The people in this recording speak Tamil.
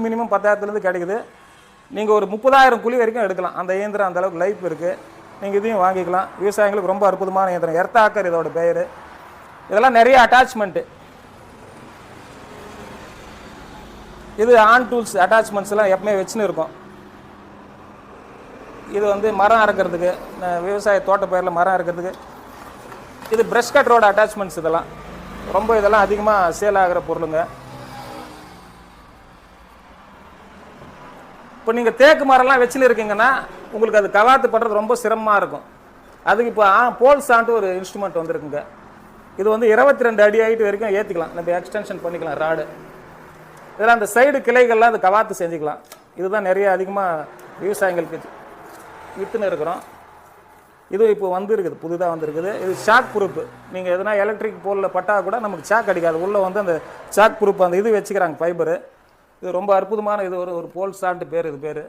மினிமம் 10,000 கிடைக்குது. நீங்கள் ஒரு 30,000 குழி வரைக்கும் எடுக்கலாம். அந்த இயந்திரம் அந்த அளவுக்கு லைஃப் இருக்குது. நீங்கள் இதையும் வாங்கிக்கலாம். விவசாயிகளுக்கு ரொம்ப அற்புதமான இயந்திரம். எர்த்தாக்கர் இதோட பெயர். இதெல்லாம் நிறைய அட்டாச்மெண்ட்டு. இது ஆன் டூல்ஸ் அட்டாச்மெண்ட்ஸ்லாம் எப்பவுமே வச்சுன்னு இருக்கும். இது வந்து மரம் அறுக்கிறதுக்கு, விவசாய தோட்ட பயிரில் மரம் அறுக்கிறதுக்கு. இது ப்ரஷ் கட்டரோட அட்டாச்மெண்ட்ஸ். இதெல்லாம் அதிகமாக சேல் ஆகிற பொருளுங்க. இப்போ நீங்கள் தேக்கு மரம்லாம் வச்சுன்னு இருக்கீங்கன்னா உங்களுக்கு அது கவாத்து பண்ணுறது ரொம்ப சிரமமாக இருக்கும். அதுக்கு இப்போ போல்ஸான்ட்டு ஒரு இன்ஸ்ட்ருமெண்ட் வந்துருக்குங்க. இது வந்து 22 அடி ஹைட் வரைக்கும் ஏற்றிக்கலாம். நம்ம எக்ஸ்டென்ஷன் பண்ணிக்கலாம் ராடு. இதெல்லாம் அந்த சைடு கிளைகள்லாம் அது கவாத்து செஞ்சுக்கலாம். இதுதான் நிறைய அதிகமாக விவசாயிகளுக்கு விற்றுன்னு இருக்கிறோம். இது இப்போ வந்துருக்குது, புதுதாக வந்துருக்குது. இது ஷாக் ப்ரூஃப். நீங்கள் எதுனா எலக்ட்ரிக் போலில் பட்டால் கூட நமக்கு ஷாக் அடிக்காது. உள்ளே வந்து அந்த ஷாக் ப்ரூஃப் அந்த இது வச்சுக்கிறாங்க, ஃபைபரு. இது ரொம்ப அற்புதமான இது. ஒரு போல்ஸான்ட்டு பேர். இது பேர்